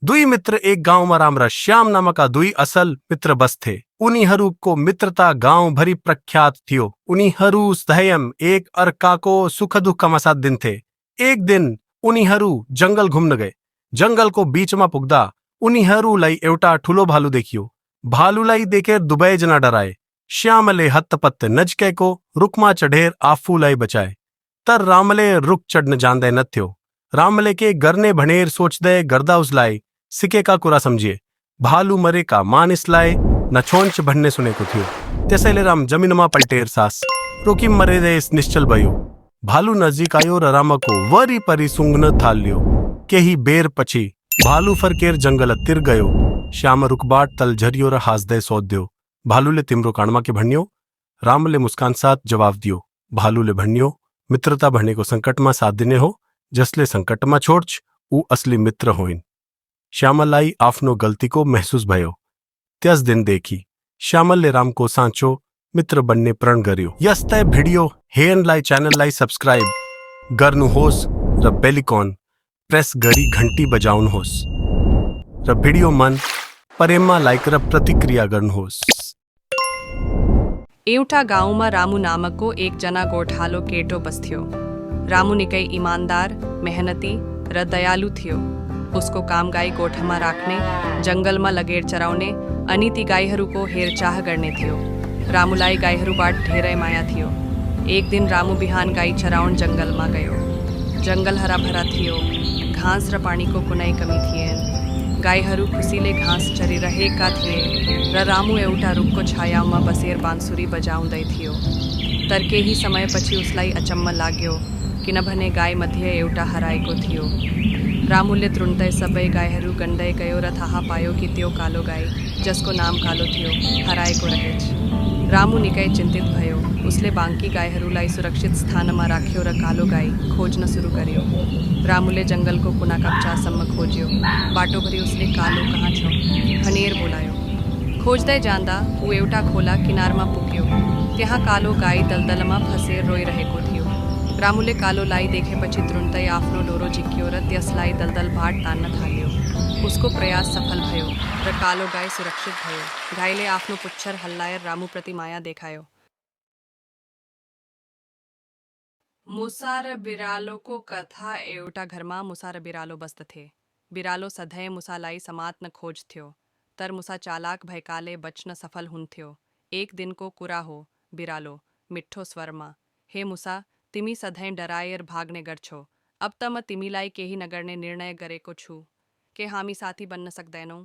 दुई मित्र एक गाउँमा राम्रा श्याम नामका दुई असल मित्र बस्थे। उनीहरूको मित्रता गाउँ भरि प्रख्यात थियो। उनीहरू स्वयं एक अर्काको सुख दुःखमा साथ दिन्थे। एक दिन उनीहरू जंगल घुम्न गए। जंगलको बीचमा पुग्दा उनीहरूलाई एउटा ठूलो भालु देखियो। भालुलाई देखेर दुवैजना डराए। श्यामले हत्तपत्त नजिकैको रुखमा चढेर आफूलाई बचाए। तर रामले रुख चढ्न जान्दैनथ्यो। रामले के गर्ने भनेर सोच्दै गर्दा उसलाई सिकेका कुरा सम्झिए। भालु मरेका मानिसलाई नछोन्छ भन्ने सुनेको थियो। त्यसैले राम जमिनमा पल्टेर सास रोकी मरेरै निश्चल भयो। भालु नजिक आयो र रामको वरिपरि सुँघ्न थाल्यो। केही बेर पछि भालु फर्केर जंगलतिर गयो। श्याम रुखबाट तल झरियो र हाँस्दै सोध्यो, भालुले तिम्रो कानमा के भन्यो? रामले मुस्कान साथ जवाफ दियो, भालुले भन्यो, मित्रता भनेको संकटमा साथ दिने हो। जसले संकटमा छोड्छ ऊ असली मित्र होइन। श्यामललाई आफ्नो गल्तीको महसुस भयो। त्यस दिनदेखि श्यामलले रामको साँचो मित्र बन्ने प्रण गर्यो। यस्तै भिडियो हेर्नलाई च्यानललाई सब्स्क्राइब गर्नुहोस् र बेलिकन प्रेस गरी घण्टी बजाउनुहोस् र भिडियो मन परेमा लाइक र प्रतिक्रिया गर्नुहोस्। एउटा गाउँमा रामु नामकको एकजना गोठालो केटो बस्थ्यो। रामु निकै इमान्दार, मेहनती र दयालु थियो। उसको काम गाई गोठमा राख्ने, जंगलमा लगेर चराउने अनि ती गाईहरूको हेरचाह गर्ने थियो। रामुलाई गाईहरूबाट धेरै माया थियो। एक दिन रामु बिहान गाई चराउन जंगलमा गयो। जंगल हराभरा थियो। घाँस र पानीको कुनै कमी थिएन। गाईहरू खुसीले घाँस चरिरहेका थिए र रामु एउटा रुखको छायामा बसेर बाँसुरी बजाउँदै थियो। तर केही समयपछि उसलाई अचम्म लाग्यो, किनभने गाई मध्ये एउटा हराएको थियो। रामुले तुरुन्तै सबै गाईहरू गन्दै गयो र थाहा पायो कि त्यो कालो गाई, जसको नाम कालो थियो, हराएको रहेछ। रामु निकै चिन्तित भयो। उसले बाँकी गाईहरूलाई सुरक्षित स्थानमा राख्यो र कालो गाई खोज्न सुरु गर्यो। रामुले जंगलको कुना कप्चासम्म खोज्यो। बाटोभरि उसले कालो कहाँ छ भनेर बोलायो। खोज्दै जाँदा ऊ एउटा खोला किनारमा पुग्यो। त्यहाँ कालो गाई दलदलमा फसेर रोइरहेको थियो। रामुले कालोलाई देखेपछि तुरुन्तै आफ्नो डोरो झिक्यो र त्यसलाई दलदलबाट तान्न थाल्यो। उसको प्रयास सफल भयो र कालो गाई सुरक्षित भयो। गाईले आफ्नो पुच्छर हल्लाएर रामुप्रति माया देखायो। मुसा र बिरालोको कथा। एउटा घरमा मुसा र बिरालो बस्दथे। बिरालो सधैँ मुसालाई समात्न खोज्थ्यो, तर मुसा चालाक भएकाले बच्न सफल हुन्थ्यो। एक दिनको कुरा हो। बिरालो मिठो स्वरमा, हे मुसा, तिमी सधैँ डराएर भाग्ने गर्छौ। अब त म तिमीलाई केही नगर्ने निर्णय गरेको छु। के हामी साथी बन्न सक्दैनौ?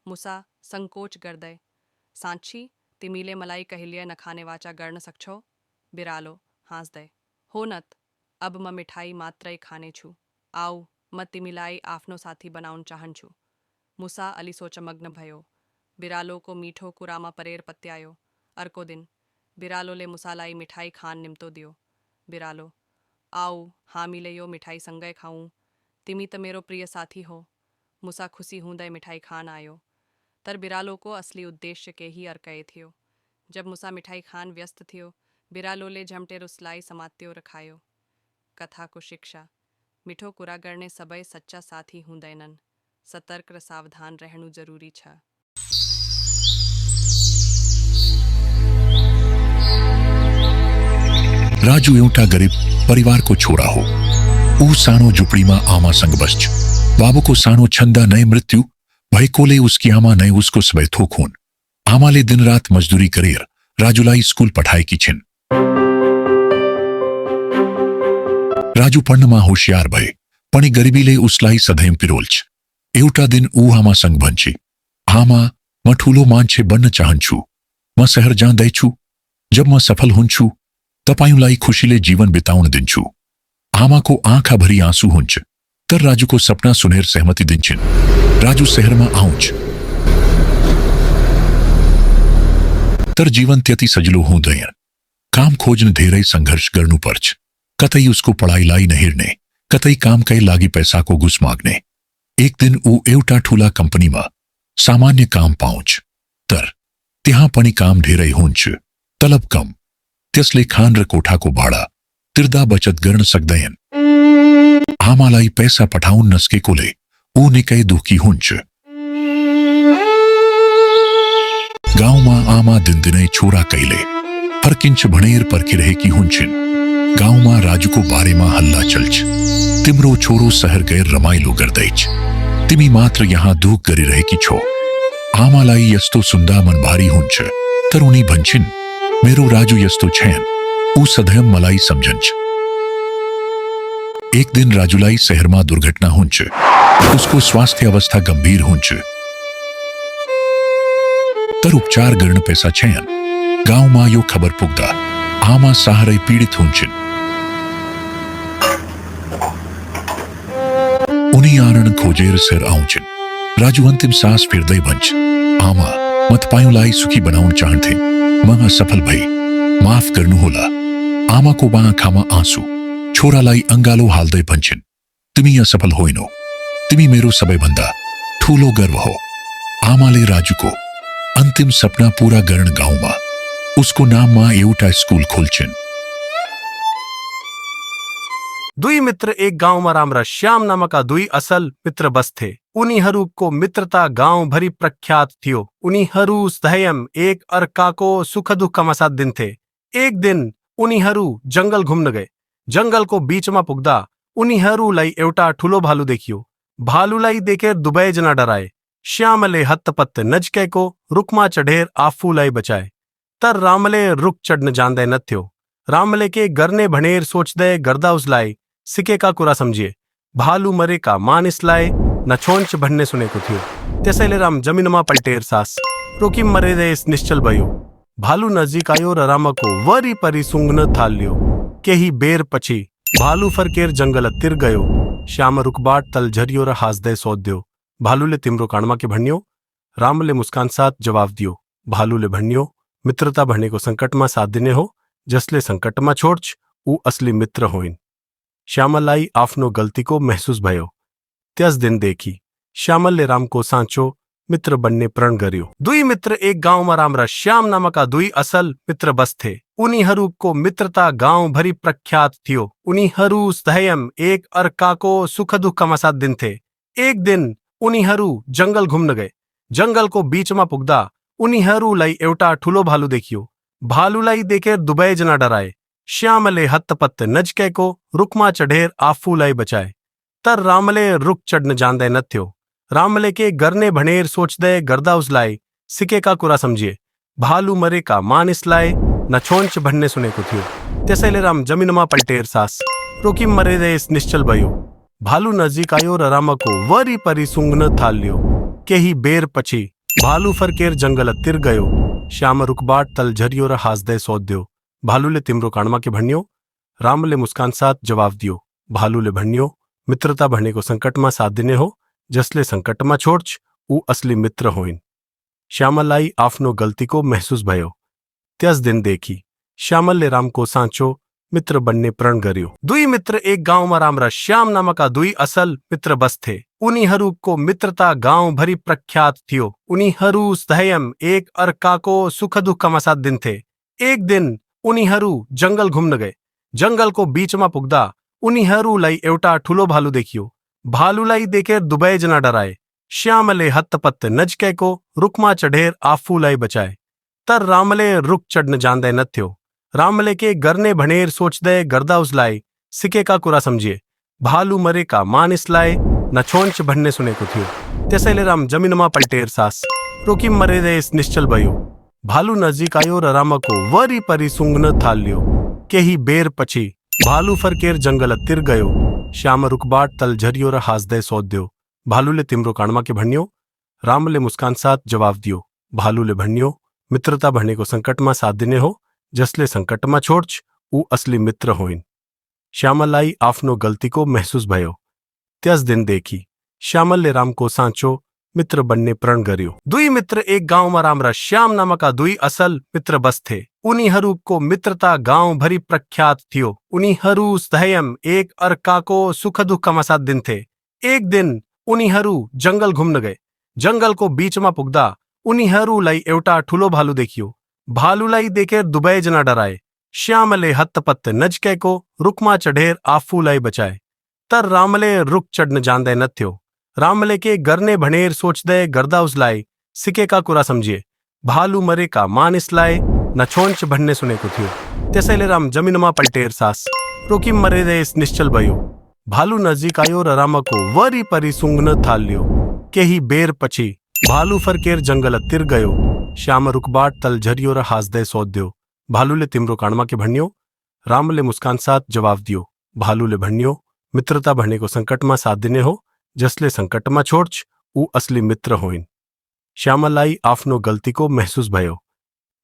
मुसा संकोच गर्दै, साँच्ची तिमीले मलाई कहिल्यै नखाने वाचा गर्न सक्छौ? बिरालो हाँस्दै, हो न त, अब म मिठाई मात्रै खानेछु। आऊ, म तिमीलाई आफ्नो साथी बनाउन चाहन्छु। मुसा अलि सोचमग्न भयो। बिरालोको मिठो कुरामा परेर पत्यायो। अर्को दिन बिरालोले मुसालाई मिठाई खान निम्तो दियो। बिरालो, आऊ, हामीले यो मिठाई सँगै खाऊँ। तिमी त मेरो प्रिय साथी हो। मुसा खुसी हुँदै मिठाई खान आयो। तर बिरालोको असली उद्देश्य केही अर्कै थियो। जब मुसा मिठाई खान व्यस्त थियो, बिरालोले झम्टेर उसलाई समात्यो र खायो। कथाको शिक्षा। मिठो कुरा गर्ने सबै सच्चा साथी हुँदैनन्। सतर्क र सावधान रहनु जरुरी छ। राजु एउटा गरिब परिवारको छोरा हो। ऊ सानो झुपडीमा आमासँग बस्छ। बाबुको सानो छन्द नै मृत्यु भएकोले उसकी आमा नै उसको सबै थोक हुन्। आमाले दिनरात मजदुरी गरेर राजुलाई स्कुल पठाएकी छिन्। राजु पढ्नमा होशियार भए पनि गरिबीले उसलाई सधैँ पिरोल्छ। एउटा दिन ऊ आमासँग भन्छे, आमा, म ठूलो मान्छे बन्न चाहन्छु। म शहर जाँदैछु। जब म सफल हुन्छु, तपाईलाई खुशीले जीवन बिताउन दिन्छु। आमाको आँखाभरि आँसु हुन्छ, तर राजुको सपना सुनेर सहमति दिन्छन्। राजु शहरमा आउँछ, तर जीवन त्यति सजिलो हुँदैन। काम खोज्न धेरै सङ्घर्ष गर्नुपर्छ। कतै उसको पढाइलाई नहेर्ने, कतै कामकै लागि पैसाको घुस माग्ने। एक दिन ऊ एउटा ठूला कम्पनीमा सामान्य काम पाउँछ, तर त्यहाँ पनि काम धेरै हुन्छ, तलब कम। त्यसले खान र कोठाको भाडा तिर्दा बचत गर्न सक्दैन। आमालाई पैसा पठाउन नसकेकोले ऊ निकै दुखी हुन्छ। गाउँमा आमा दिनदिनै छोरा कहिले फर्किन्छ भनेर पर्खिरहेकी हुन्छन्। गाउँमा राजुको बारेमा हल्ला चल्छ। तिम्रो छोरो शहर गएर रमाइलो गर्दैछ, तिमी मात्र यहाँ दुख गरिरहेकी छौ। आमालाई यस्तो सुन्दा मन भारी हुन्छ, तर उनी भन्छन् मेरो राजु यस्तो छैन, ऊ सधैँ मलाई सम्झन्छ। एक दिन राजुलाई शहरमा दुर्घटना हुन्छ। उसको स्वास्थ्य अवस्था गंभीर हुन्छ, तर उपचार गर्न पैसा छैन। गाउँमा यो खबर पुग्दा आमा साह्रै पीडित हुन्छन्। उनी आनन्द खोजेर शहर आउँछन्। राजु अन्तिम सास फेर्दै भन्छ, आमा म तपाईलाई सुखी बनाउन चाहन्थे, म असफल भए, माफ गर्नुहोला। आमाको आँखामा आँसु। छोरालाई अंगालो हाल्दै भन्छन्, तिमी असफल होइनौ, तिमी मेरो सबैभन्दा ठूलो गर्व हो। आमाले राजुको अन्तिम सपना पूरा गर्न गाउँमा उसको नाममा एउटा स्कुल खोल्छन्। दुई मित्र एक गाउँमा राम्रा श्याम नामका दुई असल मित्र बस्थे। उनीहरूको मित्रता गाउँभरि प्रख्यात थियो। उनीहरू स्वयं एक अर्काको सुख दुःखमा साथ दिन्थे। एक दिन उनीहरू जंगल घुम्न गए। जंगलको बीचमा पुग्दा उनीहरूलाई एउटा ठूलो भालु देखियो। भालुलाई देखेर दुवैजना डराए। श्यामले हत्तपत्त नजिकैको रुखमा चढेर आफूलाई बचाए, तर रामले रुख चढ्न जान्दैनथ्यो। रामले के गर्ने भनेर सोच्दै गर्दा उसलाई सिकेका कुरा सम्झिए। भालु मरेका मानिसलाई नछोन्छ भन्ने सुनेको थियो। त्यसैले राम जमिनमा पल्टेर सास रोकी मरेरै निश्चल भयो। भालु नजिक आयो र रामको वरिपरि सुँघ्न थाल्यो। केही बेरपछि भालु फर्केर जंगलतिर गयो। श्याम रुखबाट तल झरियो र हाँस्दै सोध्यो, भालुले तिम्रो कानमा के भन्यो? रामले मुस्कान साथ जवाफ दियो, भालुले भन्यो मित्रता भनेको संकटमा साथ दिने हो, जसले संकटमा छोड्छ ऊ असली मित्र होइन। श्यामललाई आफ्नो गल्तीको महसुस भयो। त्यस दिनदेखि श्यामलले रामको साँचो मित्र बन्ने प्रण गर्यो। दुई मित्र एक गाउँमा राम्रा श्याम नामका दुई असल मित्र बस्थे। उनीहरूको मित्रता गाउँभरि प्रख्यात थियो। उनीहरू स्वयं एक अर्काको सुख दुःखमा साथ दिन्थे। एक दिन उनीहरू जंगल घुम्न गए। जंगलको बीचमा पुग्दा उनीहरूलाई एउटा ठूलो भालु देखियो। भालुलाई देखेर दुवैजना डराए। श्यामले हत्तपत्त नजिकैको रुखमा चढेर आफूलाई बचाए, तर रामले रुख चढ्न जान्दैनथ्यो। रामले के गर्ने भनेर सोच्दै गर्दा उसलाई सिकेका कुरा सम्झिए। भालु मरेका मानिसलाई नछोन्छ भन्ने सुनेको थियो। त्यसैले राम जमिनमा पल्टेर सास रोकी मरेरै निश्चल भयो। भालु नजिक आयो र रामको वरिपरि सुँघ्न थाल्यो। केही बेरपछि भालु फर्केर जंगलतिर गयो। श्याम रुखबाट तल झरियो र हाँस्दै सोध्यो, भालुले तिम्रो कानमा के भन्यो? रामले मुस्कान साथ जवाफ दियो, भालुले भन्यो मित्रता भनेको संकटमा साथ दिने हो, जसले संकटमा छोड्छ ऊ असली मित्र होइन। श्यामललाई आफ्नो गल्तीको महसुस भयो। त्यस दिनदेखि श्यामलले रामको साँचो मित्र बन्ने प्रण गर्यो। दुई मित्र एक गाउँमा राम्रा श्याम नामका दुई असल मित्र बस्थे। उनीहरूको मित्रता गाउँभरि प्रख्यात थियो। उनीहरू स्वयं एक अर्काको सुख दुःखमा साथ दिन्थे। एक दिन उनीहरू जंगल घुम्न गए। जंगलको बीचमा पुग्दा उनीहरूलाई एउटा ठूलो भालु देखियो। भालुलाई देखेर दुवैजना डराए। श्यामले हत्तपत्त नजिकैको रुखमा चढेर आफूलाई बचाए, तर रामले रुख चढ्न जान्दैनथ्यो। रामले के गर्ने भनेर सोच्दै गर्दा उसलाई सिकेका कुरा सम्झिए। भालु मरेका मानिसलाई नछोन्छ भन्ने सुनेको थियो। त्यसैले राम जमिनमा पल्टेर सास रोकी मरेरै निश्चल भयो। भालु नजिक आयो र रामको वरिपरि सुँघ्न थाल्यो। केही बेरपछि भालु फर्केर जंगलतिर गयो। श्याम रुखबाट तल झरियो र हाँस्दै सोध्यो, भालुले तिम्रो कानमा के भन्यो? रामले मुस्कान साथ जवाफ दियो, भालुले भन्यो मित्रता भनेको संकटमा साथ दिने हो, जसले संकटमा छोड्छ ऊ असली मित्र होइन। श्यामललाई आफ्नो गल्तीको महसुस भयो। त्यस दिनदेखि श्यामलले रामको साँचो मित्र बन्ने प्रण गर्यो। दुई मित्र एक गाउँमा राम्रा श्याम नामका दुई असल मित्र बस्थे। उनीहरूको मित्रता गाउँभरि प्रख्यात थियो। उनीहरू स्वयं एक अर्काको सुख दुःखमा साथ दिन्थे। एक दिन उनीहरू जंगल घुम्न गए। जंगलको बीचमा पुग्दा उनीहरूलाई एउटा ठूलो भालु देखियो। भालुलाई देखेर दुवैजना डराए। श्यामले हत्तपत्त नजिकैको रुखमा चढेर आफूलाई बचाए, तर रामले रुख चढ्न जान्दैनथ्यो। रामले के गरने भनेर सोचदे गर्दा उजलाए सिके का कुरा सम्झिए भालु मरेका मानिसलाई नछोन्च भन्ने सुनेको थियो। त्यसैले राम जमिनमा पल्टेर सास रोकी मरेदेस निश्चल भयो। भालु नजिक आयो र रामको वरिपरि सुँघ्न थाल्यो। केही बेर पछि भालु फर्केर जंगलतिर गयो। श्याम रुखबाट तल झरियो र हाँस्दै सोध्यो, भालुले तिम्रो काँडमा के भन्यो? रामले मुस्कान साथ जवाफ दियो, भालुले भन्यो, मित्रता भनेको संकटमा साथ दिने हो, जसले संकटमा छोड्छ ऊ असली मित्र होइन। श्यामललाई आफ्नो गल्तीको महसुस भयो।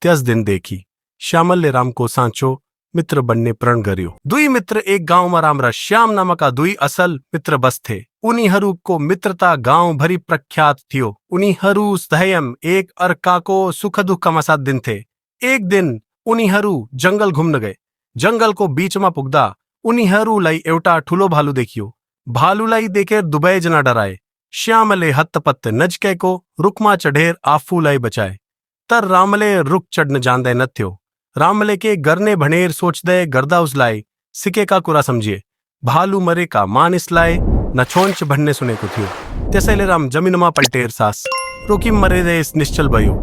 त्यस दिनदेखि श्यामलले रामको साँचो मित्र बन्ने प्रण गर्यो। दुई मित्र एक गाउँमा राम र श्याम नामका दुई असल मित्र बस्थे। उनीहरूको मित्रता गाउँभरि प्रख्यात थियो। उनीहरू स्वयं एक अर्काको सुख दुःखमा साथ दिन्थे। एक दिन उनीहरू जंगल घुम्न गए। जंगलको बीचमा पुग्दा उनीहरूलाई एउटा ठूलो भालु देखियो। भालुलाई देखेर दुवैजना डराए। श्यामले हत्तपत्त नजिकैको रुखमा चढेर आफूलाई बचाए। तर रामले रुख चढ्न जान्दैनथ्यो। रामले के गर्ने भनेर सोच्दै गर्दा उसलाई सिकेका कुरा सम्झिए भालु मरेका मानिसलाई नछोन्च भन्ने सुनेको थियो। त्यसैले राम जमिनमा पल्टेर सास रोकी मरेदेस निश्चल भयो।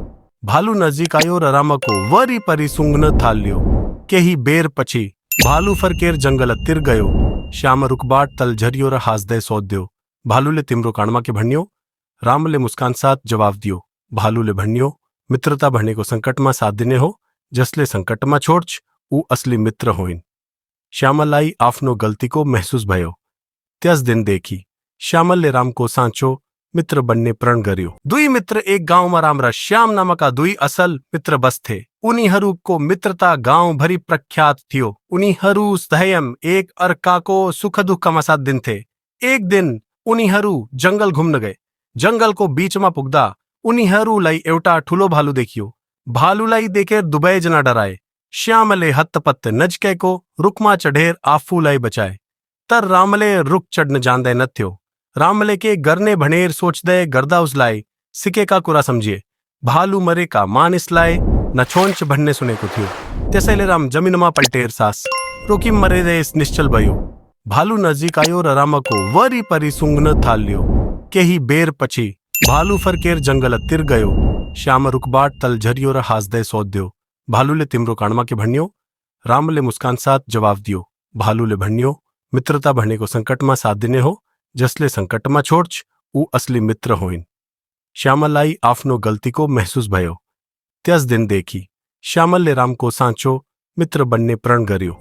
भालु नजिक आयो र रामको वरिपरि सुँघ्न थाल्यो। केही बेर पछि भालु फर्केर जंगलतिर गयो। श्याम रुखबाट तल झरियो र हाँस्दै सोध्यो, भालुले तिम्रो काँडमा के भन्यो? रामले मुस्कान साथ जवाफ दियो, भालुले भन्यो, मित्रता भनेको संकटमा साथ दिने हो, जसले संकटमा छोड्छ ऊ असली मित्र होइन। श्यामललाई आफ्नो गल्तीको महसुस भयो। त्यस दिनदेखि श्यामलले रामको साँचो मित्र बन्ने प्रण गर्यो। दुई मित्र एक गाउँमा राम र श्याम नामका दुई असल मित्र बस्थे। उनीहरूको मित्रता गाउँभरि प्रख्यात थियो। उनीहरू स्वयं एक अर्काको सुख दुःखमा साथ दिन्थे। एक दिन उनीहरू जंगल घुम्न गए। जंगलको बीचमा पुग्दा उनीहरूलाई एउटा ठूलो भालु देखियो। भालुलाई देखेर दुवैजना डराए। श्यामले हत्तपत्त नजिकैको रुखमा चढेर आफूलाई बचाए। तर रामले रुख चढ्न जान्दैनथ्यो। रामले के गर्ने भनेर सोच्दै गर्दा उसलाई सिकेका कुरा सम्झिए भालु मरेका मानिसलाई नछोन्च भन्ने सुनेको थियो। त्यसैले राम जमिनमा पल्टेर सास रोकी मरेदेस निश्चल भयो। भालु नजिक आयो र रामको वरिपरि सुँघ्न थाल्यो। केही बेर पछि भालु फर्केर जंगलतिर गयो। श्याम रुखबाट तल झरियो र हाँस्दै सोध्यो, भालुले तिम्रो काँडमा के भन्यो? रामले मुस्कान साथ जवाफ दियो, भालुले भन्यो, मित्रता भनेको संकटमा साथ दिने हो, जसले संकटमा छोड्छ ऊ असली मित्र होइन। श्यामललाई आफ्नो गल्तीको महसुस भयो। त्यस दिनदेखि श्यामलले रामको साँचो मित्र बन्ने प्रण गर्यो।